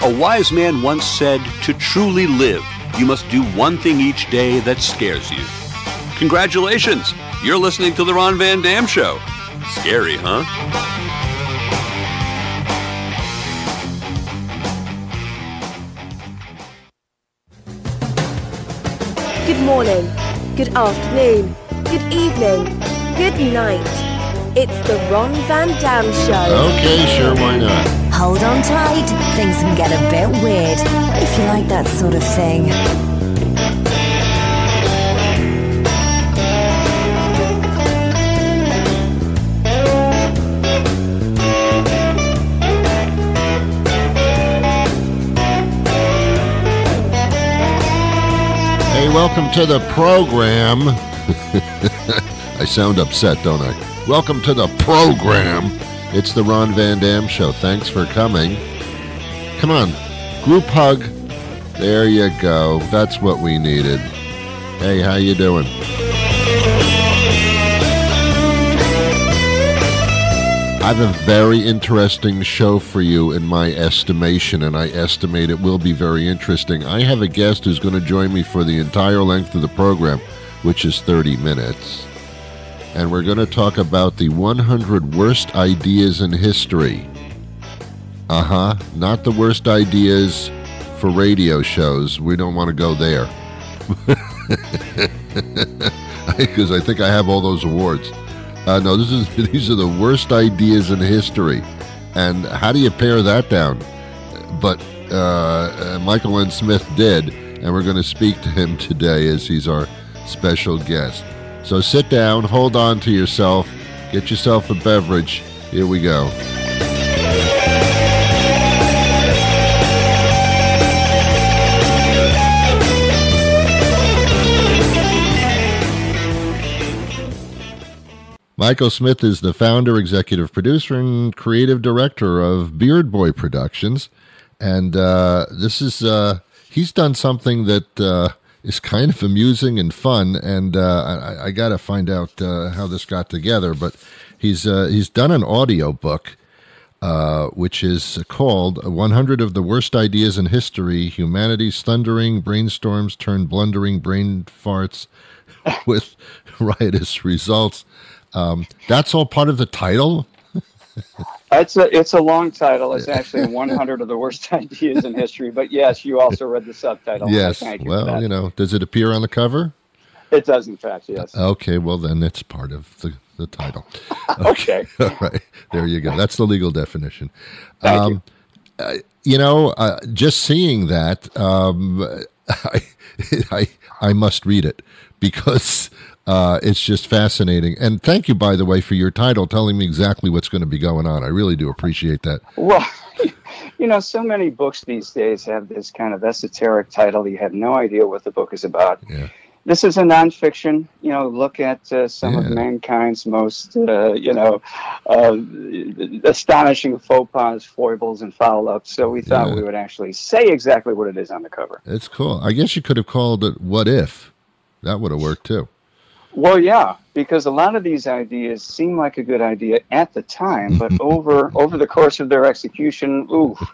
A wise man once said, to truly live, you must do one thing each day that scares you. Congratulations! You're listening to The Ron Van Dam Show. Scary, huh? Good morning, good afternoon, good evening, good night. It's the Ron Van Dam Show. Okay, sure, why not? Hold on tight, things can get a bit weird, if you like that sort of thing. Hey, welcome to the program. I sound upset, don't I? Welcome to the program. It's the Ron Van Dam Show. Thanks for coming. Come on, group hug. There you go. That's what we needed. Hey, how you doing? I have a very interesting show for you in my estimation, and I estimate it will be very interesting. I have a guest who's going to join me for the entire length of the program, which is 30 minutes. And we're going to talk about the 100 worst ideas in history. Not the worst ideas for radio shows. We don't want to go there. Because I think I have all those awards. No, these are the worst ideas in history. And how do you pare that down? But Michael N. Smith did, and we're going to speak to him today as he's our special guest. So sit down, hold on to yourself, get yourself a beverage. Here we go. Michael Smith is the founder, executive producer, and creative director of Beard Boy Productions. And this is, he's done something that is kind of amusing and fun. And I got to find out how this got together. But he's done an audio book, which is called 100 of the Worst Ideas in History, Humanity's Thundering Brainstorms Turn Blundering Brain Farts with Riotous Results. That's all part of the title? It's a long title. It's actually 100 of the worst ideas in history. But yes, you also read the subtitle. Yes. Well, does it appear on the cover? It does, in fact, yes. Okay, well, then it's part of the title. Okay. All right. There you go. That's the legal definition. Thank you. Just seeing that, I must read it because it's just fascinating. And thank you, by the way, for your title, telling me exactly what's going to be going on. I really do appreciate that. Well, so many books these days have this kind of esoteric title. You have no idea what the book is about. Yeah. This is a nonfiction, look at some of mankind's most, astonishing faux pas, foibles, and foul-ups. So we thought we would actually say exactly what it is on the cover. It's cool. I guess you could have called it What If. That would have worked, too. Well, yeah, because a lot of these ideas seem like a good idea at the time, but over the course of their execution,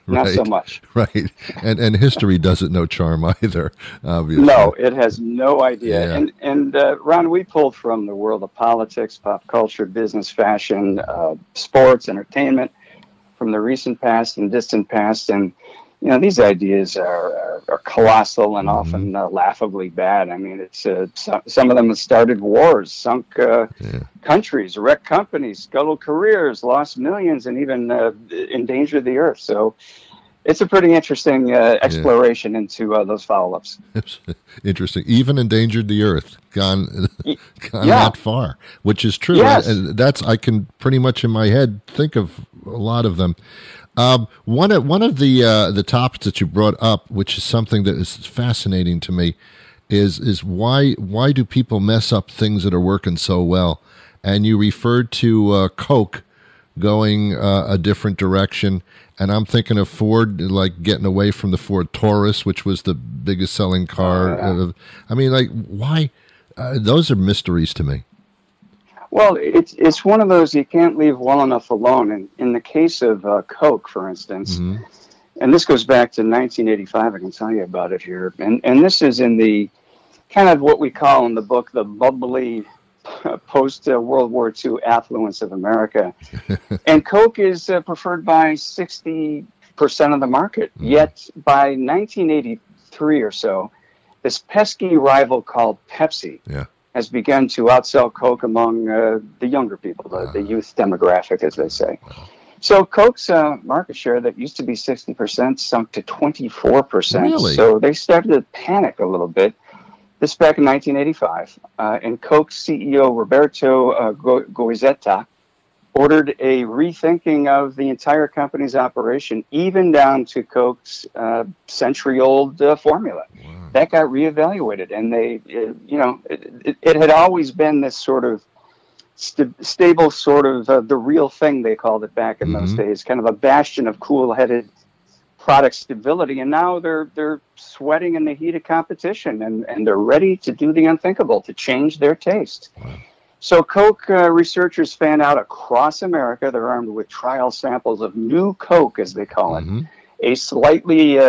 not so much. Right, and history doesn't know charm either, obviously. No, it has no idea. Yeah. And Ron, we pulled from the world of politics, pop culture, business, fashion, sports, entertainment, from the recent past and distant past, and these ideas are colossal and often laughably bad. I mean, it's some of them have started wars, sunk countries, wrecked companies, scuttled careers, lost millions, and even endangered the earth. So it's a pretty interesting exploration into those foul-ups. Interesting. Even endangered the earth, gone not far, which is true. Yes. That's I can pretty much in my head think of a lot of them. One of the topics that you brought up, which is something that is fascinating to me, is why do people mess up things that are working so well? And you referred to Coke going a different direction, and I'm thinking of Ford like getting away from the Ford Taurus, which was the biggest selling car. I mean, like why? Those are mysteries to me. Well, it's one of those you can't leave well enough alone. And in the case of Coke, for instance, and this goes back to 1985. I can tell you about it here. And this is in the kind of what we call in the book the bubbly post-World War II affluence of America. And Coke is preferred by 60% of the market. Yet by 1983 or so, this pesky rival called Pepsi has begun to outsell Coke among the younger people, the youth demographic, as they say. So Coke's market share that used to be 60% sunk to 24%. Really? So they started to panic a little bit. This back in 1985, and Coke's CEO Roberto Goizeta ordered a rethinking of the entire company's operation, even down to Coke's century-old formula. Wow. That got reevaluated, and it had always been this sort of stable, sort of the real thing, they called it back in those days, kind of a bastion of cool-headed product stability, and now they're sweating in the heat of competition, and they're ready to do the unthinkable, to change their taste. Wow. So Coke researchers fan out across America. They're armed with trial samples of new Coke, as they call it, a slightly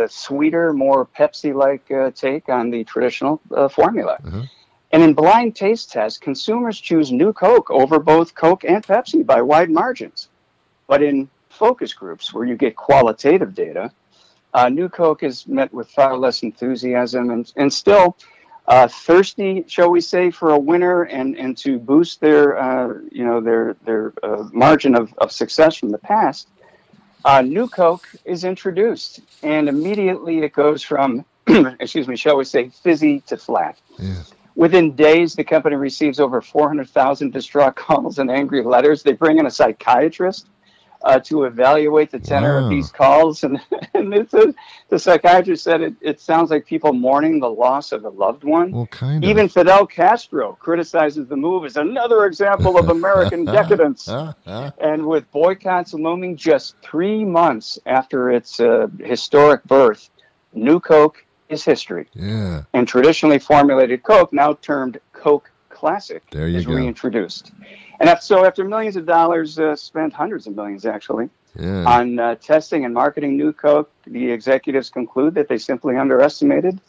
sweeter, more Pepsi-like take on the traditional formula. And in blind taste tests, consumers choose new Coke over both Coke and Pepsi by wide margins. But in focus groups where you get qualitative data, new Coke is met with far less enthusiasm and still thirsty, shall we say, for a winner and to boost their margin of success from the past. New Coke is introduced, and immediately it goes from, shall we say, fizzy to flat. Yeah. Within days, the company receives over 400,000 distraught calls and angry letters. They bring in a psychiatrist to evaluate the tenor of these calls. And the psychiatrist said it sounds like people mourning the loss of a loved one. Well, kind of. Even Fidel Castro criticizes the move as another example of American decadence. And with boycotts looming just 3 months after its historic birth, New Coke is history. Yeah. And traditionally formulated Coke, now termed Coke Classic, is reintroduced. And after millions of dollars spent, hundreds of millions actually, on testing and marketing New Coke, the executives conclude that they simply underestimated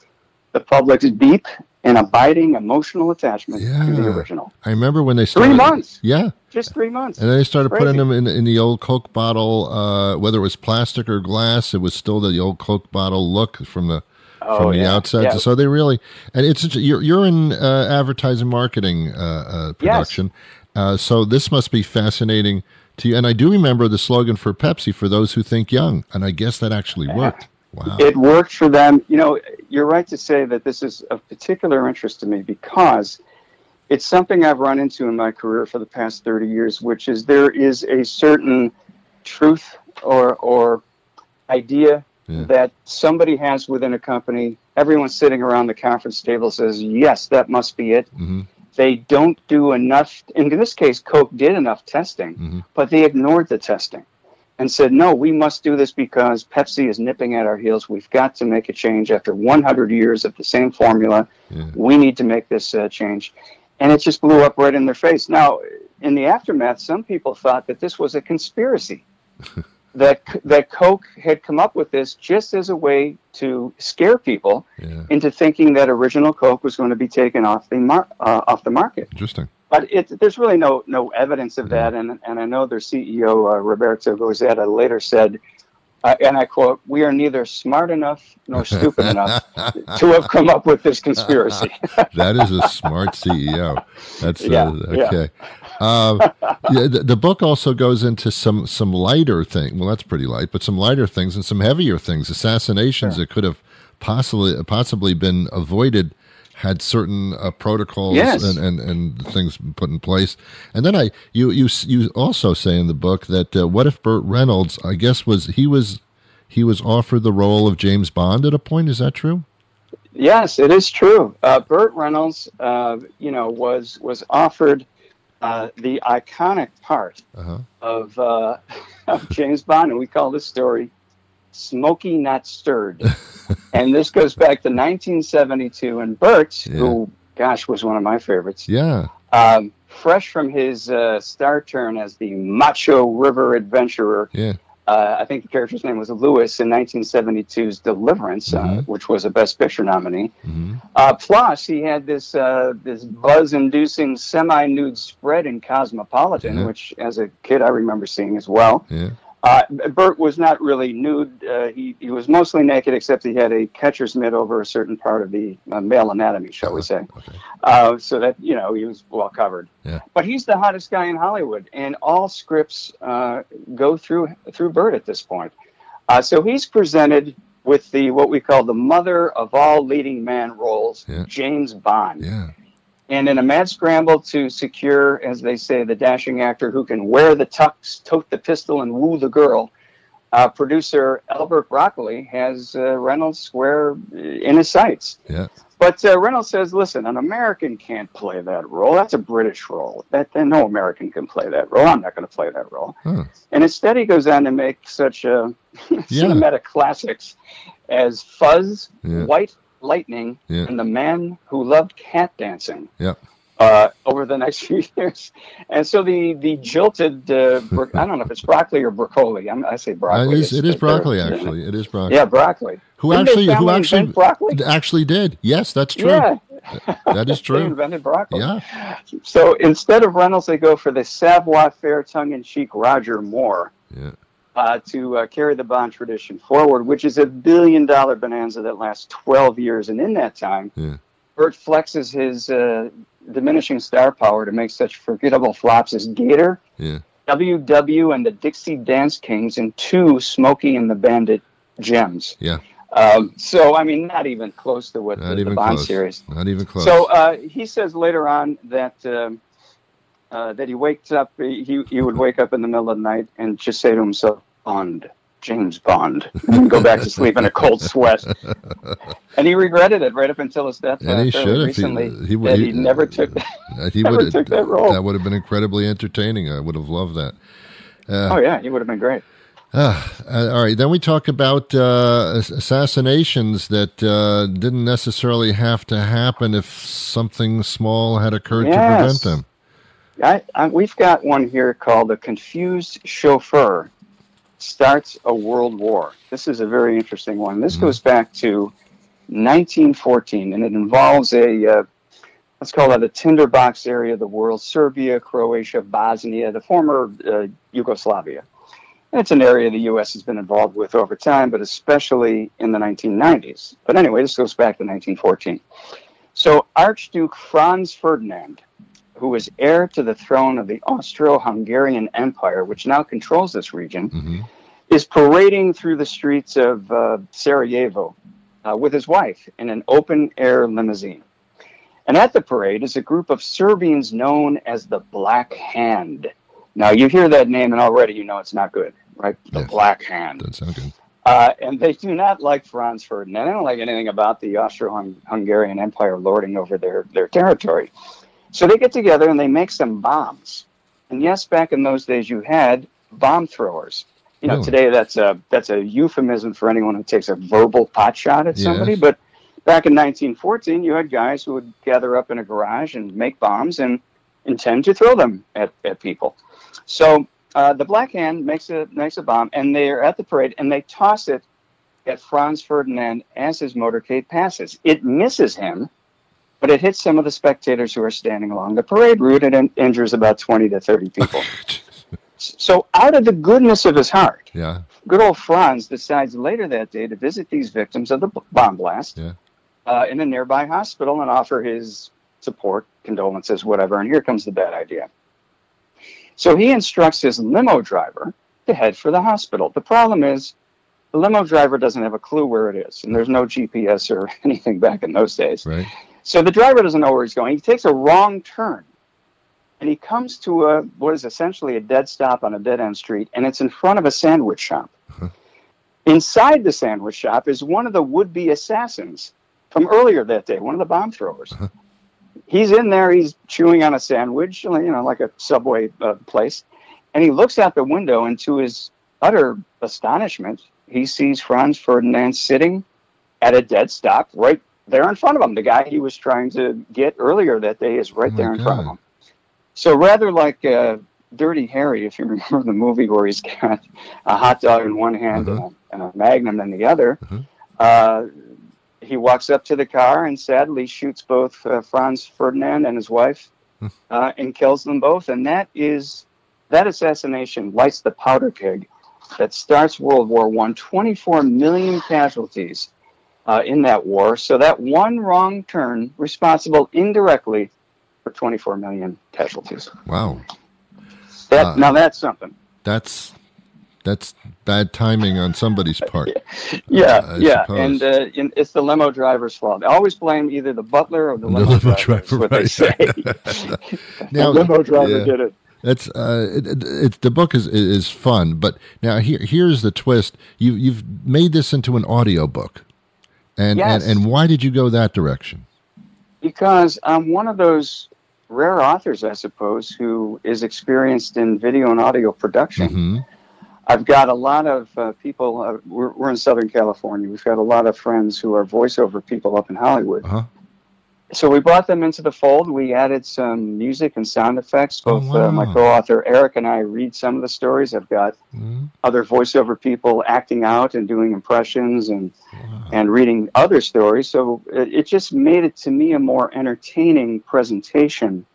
the public's deep and abiding emotional attachment to the original. I remember when they started. 3 months. Yeah. Just 3 months. And then they started putting them in the old Coke bottle, whether it was plastic or glass, it was still the old Coke bottle look from the outside. Yeah. So they really, and you're in advertising marketing production. Yes. So this must be fascinating to you. And I do remember the slogan for Pepsi, for those who think young. And I guess that actually worked. Wow. It worked for them. You know, you're right to say that this is of particular interest to me because it's something I've run into in my career for the past 30 years, which is there is a certain truth or idea that somebody has within a company. Everyone sitting around the conference table says, yes, that must be it. Mm-hmm. They don't do enough. In this case, Coke did enough testing, but they ignored the testing and said, no, we must do this because Pepsi is nipping at our heels. We've got to make a change after 100 years of the same formula. Yeah. We need to make this change. And it just blew up right in their face. Now, in the aftermath, some people thought that this was a conspiracy, that Coke had come up with this just as a way to scare people into thinking that original Coke was going to be taken off the market. Interesting. But there's really no evidence of that. And I know their CEO, Roberto Goizeta, later said, and I quote, "We are neither smart enough nor stupid enough to have come up with this conspiracy." That is a smart CEO. That's okay. The book also goes into some lighter things. Well, that's pretty light, but some lighter things and some heavier things. Assassinations that could have possibly been avoided had certain protocols and things put in place. And then you also say in the book that what if Burt Reynolds, I guess he was offered the role of James Bond at a point? Is that true? Yes, it is true. Burt Reynolds, was offered the iconic part of James Bond, and we call this story "Smoky Not Stirred." And this goes back to 1972, and Burt, who, was one of my favorites, fresh from his star turn as the macho river adventurer, I think the character's name was Lewis in 1972's Deliverance, which was a Best Picture nominee. Plus, he had this buzz-inducing semi-nude spread in Cosmopolitan, which, as a kid, I remember seeing as well. Burt was not really nude. He was mostly naked, except he had a catcher's mitt over a certain part of the male anatomy, shall we say. So that, he was well covered. But he's the hottest guy in Hollywood, and all scripts go through Burt at this point. So he's presented with what we call the mother of all leading man roles, James Bond. And in a mad scramble to secure, as they say, the dashing actor who can wear the tux, tote the pistol, and woo the girl, producer Albert Broccoli has Reynolds square in his sights. But Reynolds says, listen, an American can't play that role. That's a British role. No American can play that role. I'm not going to play that role. And instead he goes on to make such cinematic classics as Fuzz, White Lightning, and The Man Who Loved Cat Dancing over the next few years. And so the jilted, I don't know if it's broccoli or broccoli. I say broccoli. It is broccoli, actually. It is broccoli. Yeah, broccoli. Who actually did. Yes, that's true. Yeah. That is true. They invented broccoli. So instead of Reynolds, they go for the savoir-faire, tongue-in-cheek Roger Moore. To carry the Bond tradition forward, which is a $1 billion bonanza that lasts 12 years. And in that time, Burt flexes his diminishing star power to make such forgettable flops as Gator, WW, and the Dixie Dance Kings, and 2 Smokey and the Bandit gems. So, I mean, not even close to what the Bond series. Not even close. So he says later on that he wakes up, he would wake up in the middle of the night and just say to himself, Bond, James Bond, and go back to sleep in a cold sweat. And he regretted it right up until his death. And he should recently. He never took that role. That would have been incredibly entertaining. I would have loved that. He would have been great. All right, then we talk about assassinations that didn't necessarily have to happen if something small had occurred to prevent them. We've got one here called The Confused Chauffeur Starts a World War. This is a very interesting one. This goes back to 1914, and it involves let's call it a tinderbox area of the world, Serbia, Croatia, Bosnia, the former Yugoslavia. And it's an area the U.S. has been involved with over time, but especially in the 1990s. But anyway, this goes back to 1914. So Archduke Franz Ferdinand, who was heir to the throne of the Austro-Hungarian Empire, which now controls this region, is parading through the streets of Sarajevo with his wife in an open-air limousine. And at the parade is a group of Serbians known as the Black Hand. Now, you hear that name, and already you know it's not good, right? The Black Hand. That sounds good. And they do not like Franz Ferdinand. They don't like anything about the Austro-Hungarian Empire lording over their territory. So they get together and they make some bombs. And yes, back in those days, you had bomb throwers. Today that's a euphemism for anyone who takes a verbal pot shot at somebody. But back in 1914, you had guys who would gather up in a garage and make bombs and intend to throw them at people. So the Black Hand makes a bomb, and they're at the parade, and they toss it at Franz Ferdinand as his motorcade passes. It misses him, but it hits some of the spectators who are standing along the parade route and injures about 20 to 30 people. So out of the goodness of his heart, good old Franz decides later that day to visit these victims of the bomb blast in a nearby hospital and offer his support, condolences, whatever. And here comes the bad idea. So he instructs his limo driver to head for the hospital. The problem is the limo driver doesn't have a clue where it is, and there's no GPS or anything back in those days. Right. So the driver doesn't know where he's going. He takes a wrong turn, and he comes to what is essentially a dead stop on a dead-end street, and it's in front of a sandwich shop. Inside the sandwich shop is one of the would-be assassins from earlier that day, one of the bomb throwers. He's in there, he's chewing on a sandwich, like a Subway place, and he looks out the window, and to his utter astonishment, he sees Franz Ferdinand sitting at a dead stop right there in front of him. The guy he was trying to get earlier that day is right there in front of him. So rather like Dirty Harry, if you remember the movie where he's got a hot dog in one hand and a Magnum in the other. He walks up to the car and sadly shoots both Franz Ferdinand and his wife and kills them both. And that assassination lights the powder keg that starts World War I. 24 million casualties in that war. So that one wrong turn responsible indirectly for 24 million casualties. Wow. Now that's something. That's bad timing on somebody's part. Yeah. And it's the limo driver's fault. I always blame either the butler or the limo driver. That's what they say. Now, the limo driver did it. That's the book is fun, but now here's the twist. You've made this into an audiobook. And why did you go that direction? Because I'm one of those rare authors, I suppose, who is experienced in video and audio production. I've got a lot of people. We're in Southern California. We've got a lot of friends who are voiceover people up in Hollywood. So we brought them into the fold. We added some music and sound effects. Both my co-author Eric and I read some of the stories. I've got other voiceover people acting out and doing impressions and reading other stories. So it just made it, to me, a more entertaining presentation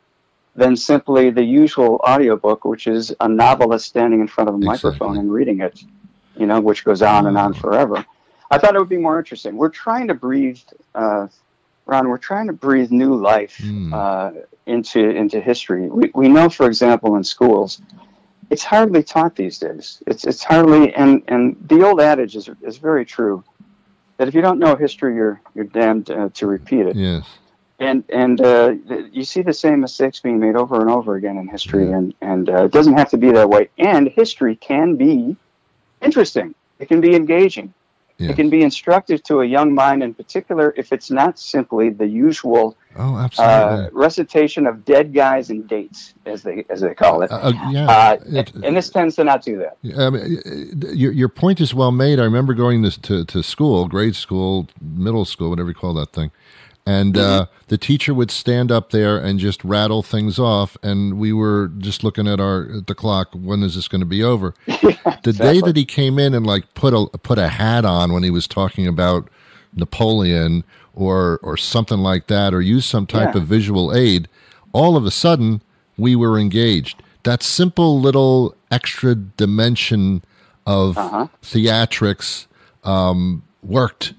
than simply the usual audiobook, which is a novelist standing in front of a microphone and reading it, which goes on and on forever. I thought it would be more interesting. We're trying to breathe... Ron, we're trying to breathe new life into history. We know, for example, in schools, it's hardly taught these days. It's hardly, and the old adage is very true, that if you don't know history, you're damned to repeat it. Yes. And you see the same mistakes being made over and over again in history, and it doesn't have to be that way. And history can be interesting. It can be engaging. It can be instructive to a young mind, in particular, if it's not simply the usual recitation of dead guys and dates, as they call it. And this tends to not do that. Your point is well made. I remember going to school, grade school, middle school, whatever you call that thing. And the teacher would stand up there and just rattle things off, and we were just looking at the clock. When is this going to be over? The day that he came in and put a hat on when he was talking about Napoleon or something like that, or used some type of visual aid, all of a sudden we were engaged. That simple little extra dimension of theatrics worked.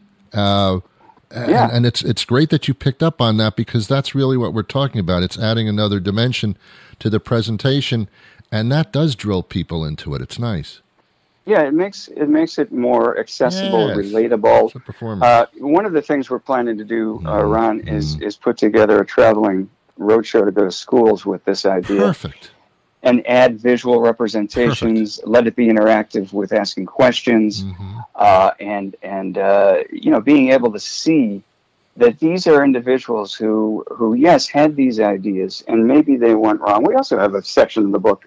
And it's great that you picked up on that, because that's really what we're talking about. It's adding another dimension to the presentation, and that does drill people into it. It's nice. Yeah, it makes it more accessible, relatable. It's a performance. One of the things we're planning to do, Ron, is put together a traveling roadshow to go to schools with this idea. Perfect. And add visual representations. Perfect. Let it be interactive with asking questions, and being able to see that these are individuals who yes, had these ideas, and maybe they went wrong. We also have a section in the book,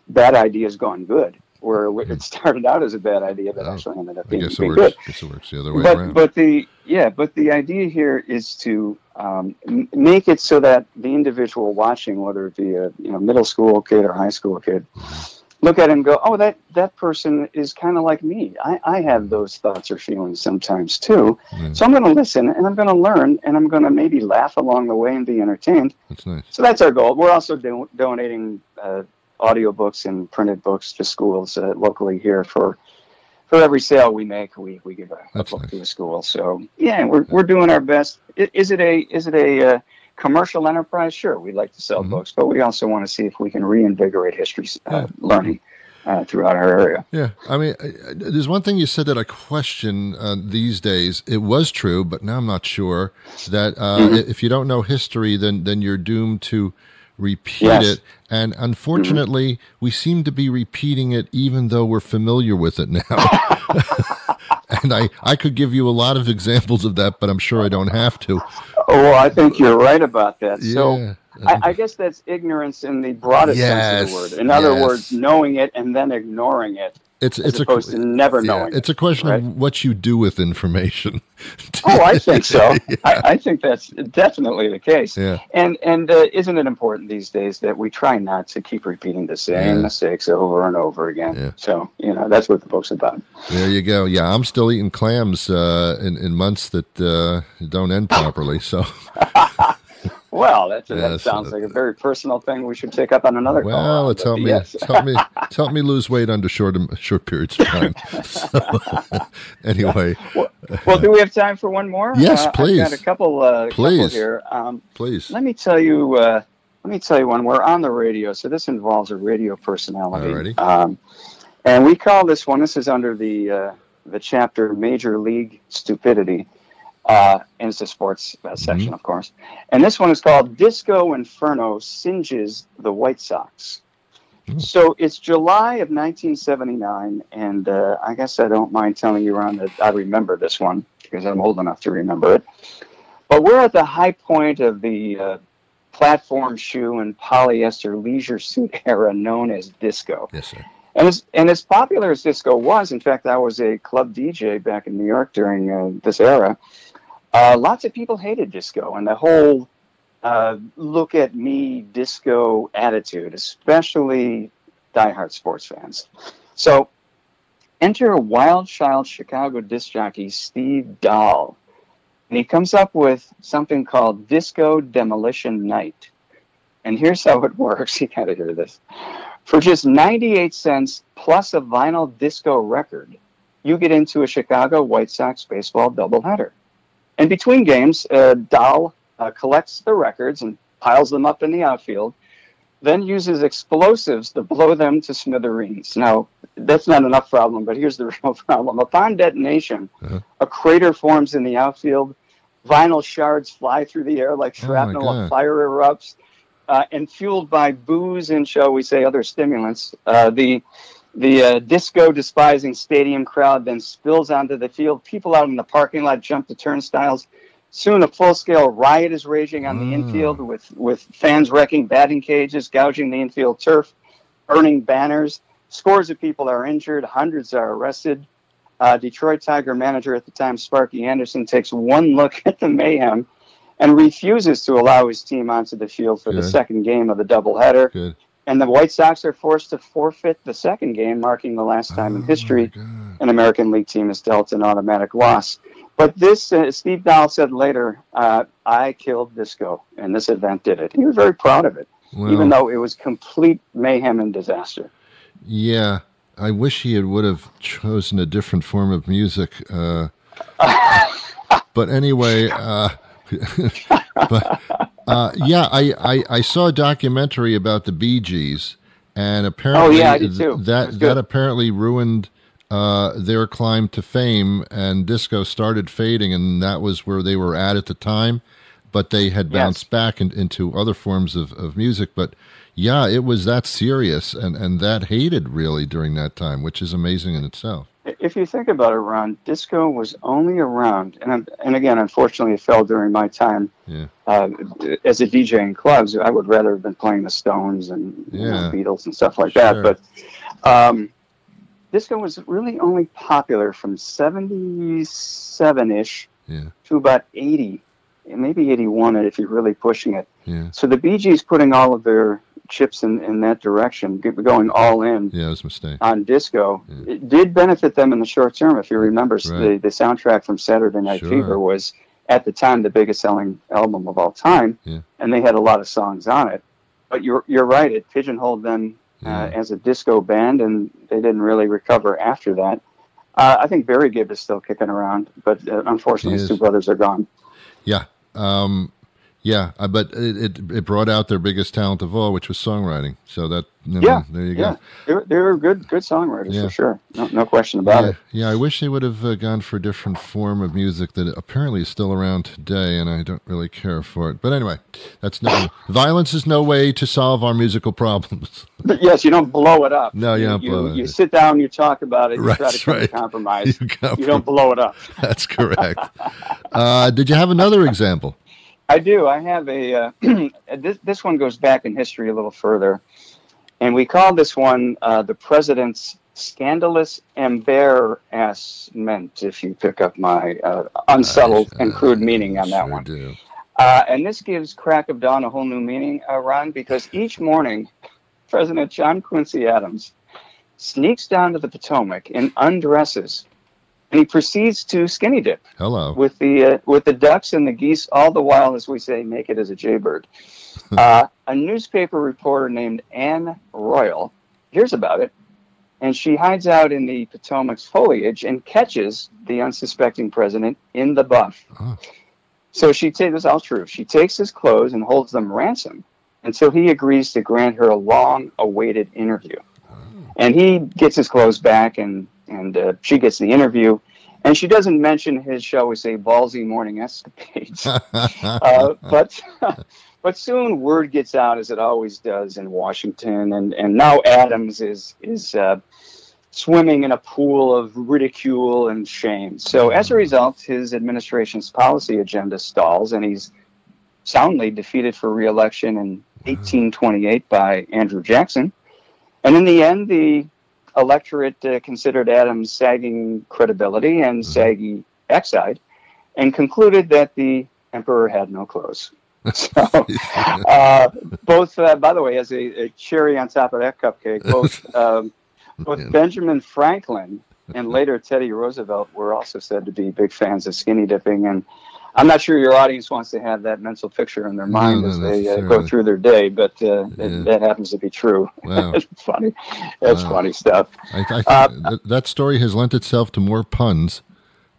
"Bad Ideas Gone Good," where it started out as a bad idea, but actually ended up being good. I guess it works the other way around. But the idea here is to make it so that the individual watching, whether it be a middle school kid or high school kid, look at it and go, oh, that person is kind of like me. I have those thoughts or feelings sometimes too. So I'm going to listen, and I'm going to learn, and I'm going to maybe laugh along the way and be entertained. That's nice. So that's our goal. We're also donating audiobooks and printed books to schools locally here. For every sale we make, we give a book to a school. So yeah, we're doing our best. Is it a commercial enterprise? Sure, we'd like to sell books, but we also want to see if we can reinvigorate history learning throughout our area. Yeah, I mean, there's one thing you said that I question these days. It was true, but now I'm not sure that if you don't know history, then you're doomed to repeat it. And unfortunately, we seem to be repeating it even though we're familiar with it now. And I could give you a lot of examples of that, but I'm sure I don't have to. Oh, well, I think you're right about that. Yeah. So I guess that's ignorance in the broadest sense of the word. In other words, knowing it and then ignoring it. It's opposed to never knowing. It's a question right? of what you do with information. Oh, I think so. Yeah. I think that's definitely the case. Yeah. And isn't it important these days that we try not to keep repeating the same mistakes over and over again? Yeah. So, that's what the book's about. There you go. Yeah, I'm still eating clams in months that don't end properly. So. Well, that sounds like a very personal thing we should take up on another call. Well, it's helped me lose weight under short periods of time. So, anyway. Well, do we have time for one more? Yes, please. I've got a couple here. Please. Let me tell you one. We're on the radio, so this involves a radio personality. And we call this one. This is under the chapter Major League Stupidity. And it's a sports section, of course. And this one is called Disco Inferno Singes the White Sox. So it's July of 1979, and I guess I don't mind telling you, Ron, that I remember this one because I'm old enough to remember it. But we're at the high point of the platform shoe and polyester leisure suit era known as disco. Yes, sir. And as popular as disco was, in fact, I was a club DJ back in New York during this era. Lots of people hated disco and the whole look at me disco attitude, especially diehard sports fans. So enter a wild child Chicago disc jockey, Steve Dahl. And he comes up with something called Disco Demolition Night. And here's how it works. You got to hear this. For just 98 cents plus a vinyl disco record, you get into a Chicago White Sox baseball doubleheader. And between games, Dahl collects the records and piles them up in the outfield, then uses explosives to blow them to smithereens. Now, that's not enough problem, but here's the real problem. Upon detonation, a crater forms in the outfield, vinyl shards fly through the air like shrapnel, a fire erupts, and fueled by booze and, shall we say, other stimulants, the disco-despising stadium crowd then spills onto the field. People out in the parking lot jump the turnstiles. Soon a full-scale riot is raging on the infield with fans wrecking batting cages, gouging the infield turf, burning banners. Scores of people are injured. Hundreds are arrested. Detroit Tiger manager at the time, Sparky Anderson, takes one look at the mayhem and refuses to allow his team onto the field for the second game of the doubleheader. Good. And the White Sox are forced to forfeit the second game, marking the last time in history an American League team is dealt an automatic loss. But this, Steve Dahl said later, I killed disco, and this event did it. He was very proud of it, even though it was complete mayhem and disaster. Yeah, I wish he would have chosen a different form of music. But anyway... I saw a documentary about the Bee Gees, and apparently I did too. that apparently ruined their climb to fame, and disco started fading, and that was where they were at the time. But they had bounced back into other forms of music. But yeah, it was that serious and that hated really during that time, which is amazing in itself. If you think about it, Ron, disco was only around, and again, unfortunately, it fell during my time as a DJ in clubs. I would rather have been playing the Stones and Beatles and stuff like that. But disco was really only popular from 77-ish to about 80, maybe 81 if you're really pushing it. Yeah. So the Bee Gees putting all of their chips in that direction, going all in it was a mistake. On disco, it did benefit them in the short term. If you remember, the soundtrack from Saturday Night Fever was, at the time, the biggest selling album of all time, and they had a lot of songs on it. But you're right, it pigeonholed them as a disco band, and they didn't really recover after that. I think Barry Gibb is still kicking around, but unfortunately his two brothers are gone. Yeah. But it brought out their biggest talent of all, which was songwriting. So that there you go. They were good songwriters for sure. No question about it. Yeah, I wish they would have gone for a different form of music that apparently is still around today, and I don't really care for it. But anyway, violence is no way to solve our musical problems. But yes, you don't blow it up. No, you don't blow it up. You sit down, you talk about it, you try to come to compromise. You don't blow it up. That's correct. Did you have another example? I do. I have this one goes back in history a little further, and we call this one the President's scandalous embarrassment, if you pick up my unsubtle and crude meaning on that one. Do. And this gives Crack of Dawn a whole new meaning, Ron, because each morning, President John Quincy Adams sneaks down to the Potomac and undresses, and he proceeds to skinny dip. Hello. With the ducks and the geese, all the while, as we say, naked as a jaybird. A newspaper reporter named Anne Royal hears about it, and she hides out in the Potomac's foliage and catches the unsuspecting president in the buff. Oh. So this is all true. She takes his clothes and holds them ransom until he agrees to grant her a long-awaited interview. And he gets his clothes back, and she gets the interview. And she doesn't mention his, shall we say, ballsy morning escapades. But soon word gets out, as it always does in Washington. And now Adams is swimming in a pool of ridicule and shame. So as a result, his administration's policy agenda stalls, and he's soundly defeated for re-election in 1828 by Andrew Jackson. And in the end, the electorate considered Adams' sagging credibility and saggy backside, and concluded that the emperor had no clothes. So, both, by the way, as a cherry on top of that cupcake, both Benjamin Franklin and later Teddy Roosevelt were also said to be big fans of skinny dipping. And I'm not sure your audience wants to have that mental picture in their mind as they go through their day, but that happens to be true. Wow. It's funny. That's funny stuff. I think that story has lent itself to more puns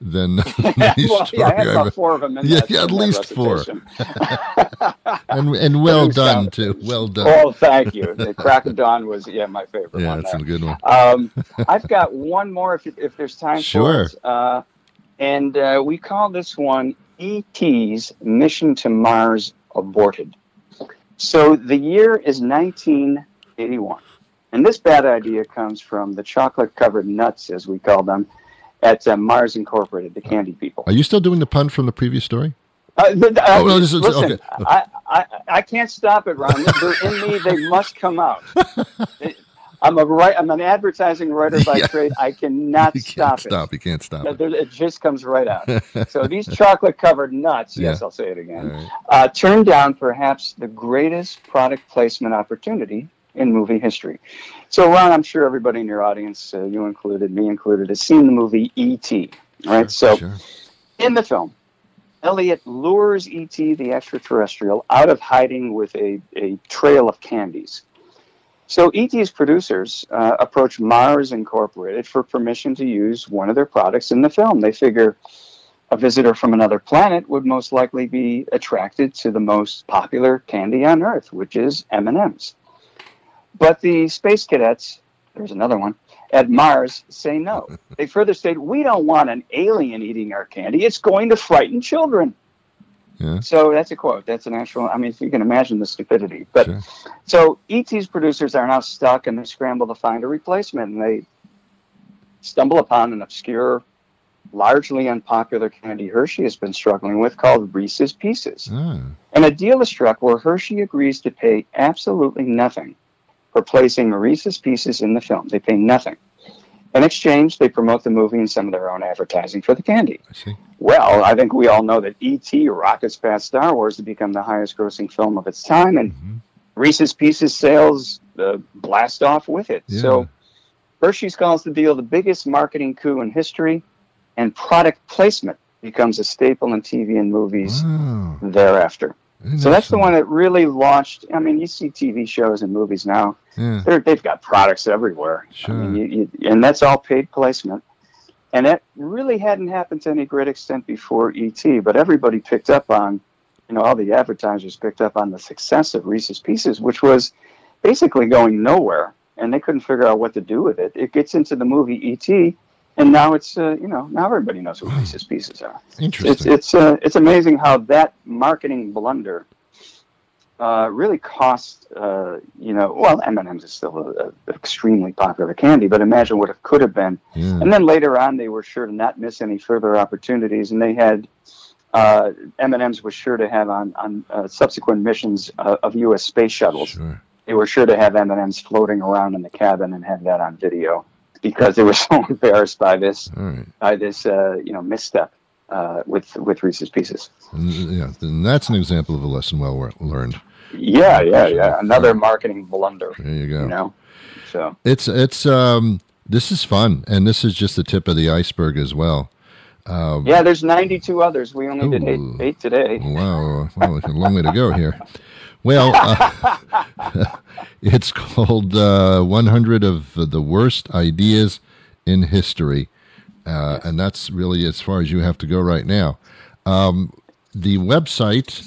than well, I had about 4 of them in that. Yeah, at least 4. and well done, too. Well done. Oh, thank you. The Crack of Dawn was, my favorite one. Yeah, that's a good one. I've got one more if there's time for it. And we call this one E.T.'s Mission to Mars Aborted. So the year is 1981. And this bad idea comes from the chocolate-covered nuts, as we call them, at Mars Incorporated, the candy people. Are you still doing the pun from the previous story? Listen, okay. I can't stop it, Ron. They're in me. They must come out. I'm an advertising writer by trade. I cannot stop it. You can't stop it. It just comes right out. So these chocolate-covered nuts, yes, I'll say it again, right. Turned down perhaps the greatest product placement opportunity in movie history. So, Ron, I'm sure everybody in your audience, you included, me included, has seen the movie E.T., right? Sure. In the film, Elliot lures E.T., the extraterrestrial, out of hiding with a trail of candies. So E.T.'s producers approach Mars Incorporated for permission to use one of their products in the film. They figure a visitor from another planet would most likely be attracted to the most popular candy on Earth, which is M&M's. But the space cadets, there's another one, at Mars say no. They further state, we don't want an alien eating our candy. It's going to frighten children. Yeah. So that's a quote. That's an actual, if you can imagine the stupidity. But Sure. So E.T.'s producers are now stuck, and they scramble to find a replacement. And they stumble upon an obscure, largely unpopular candy Hershey has been struggling with called Reese's Pieces. Ah. And a deal is struck where Hershey agrees to pay absolutely nothing for placing Reese's Pieces in the film. They pay nothing. In exchange, they promote the movie and some of their own advertising for the candy. I see. Well, I think we all know that E.T. rockets past Star Wars to become the highest-grossing film of its time, and Reese's Pieces sales blast off with it. Yeah. So Hershey's calls the deal the biggest marketing coup in history, and product placement becomes a staple in TV and movies thereafter. So that's the one that really launched. You see TV shows and movies now. Yeah. They've got products everywhere. Sure. And that's all paid placement. And that really hadn't happened to any great extent before E.T., but everybody picked up on, all the advertisers picked up on the success of Reese's Pieces, which was basically going nowhere, and they couldn't figure out what to do with it. It gets into the movie E.T., and now it's, now everybody knows what Reese's Pieces are. Interesting. It's amazing how that marketing blunder really cost, M&M's is still an extremely popular candy, but imagine what it could have been. Yeah. And then later on, they were sure to not miss any further opportunities, and they had, M&M's was sure to have on subsequent missions of U.S. space shuttles. Sure. They were sure to have M&M's floating around in the cabin and have that on video. because they were so embarrassed by this All right. misstep with Reese's Pieces. And that's an example of a lesson well learned. Yeah. Another marketing blunder. There you go. You know, so it's this is fun, and this is just the tip of the iceberg as well. there's 92 others. We only did eight today. Wow, well, it's a long way to go here. Well, it's called 100 of the Worst Ideas in History, and that's really as far as you have to go right now. The website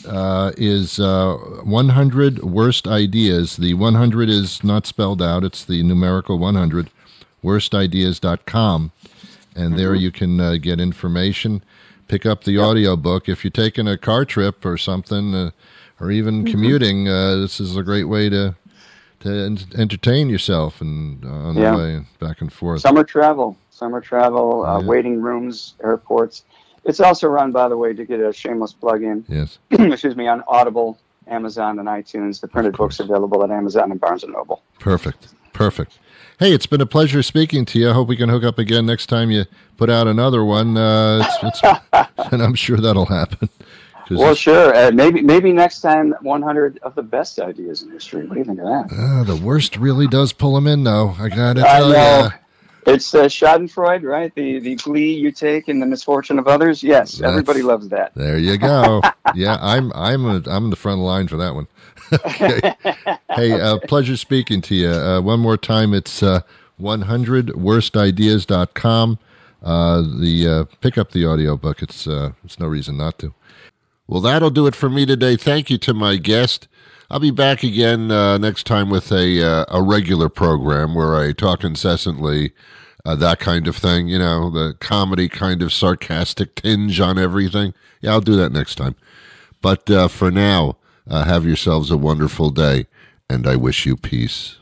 is 100 Worst Ideas. The 100 is not spelled out. It's the numerical 100, worstideas.com. And there you can get information, pick up the audiobook. If you're taking a car trip or something, or even commuting, this is a great way to entertain yourself and on the way back and forth. Summer travel, waiting rooms, airports. It's also run, by the way, to get a shameless plug-in. Yes. Excuse me, on Audible, Amazon, and iTunes. The printed book's available at Amazon and Barnes & Noble. Perfect. Hey, it's been a pleasure speaking to you. I hope we can hook up again next time you put out another one. And I'm sure that'll happen. Well, sure. Maybe next time 100 of the best ideas in history. What do you think of that? The worst really does pull them in, though. I got to tell you. It's Schadenfreude, right? The glee you take in the misfortune of others. Yes, everybody loves that. There you go. Yeah, I'm the front line for that one. Okay. Hey, pleasure speaking to you. One more time, it's 100worstideas.com. Pick up the audiobook. It's no reason not to. Well, that'll do it for me today. Thank you to my guest. I'll be back again next time with a regular program where I talk incessantly, that kind of thing, the comedy kind of sarcastic tinge on everything. Yeah, I'll do that next time. But for now, have yourselves a wonderful day, and I wish you peace.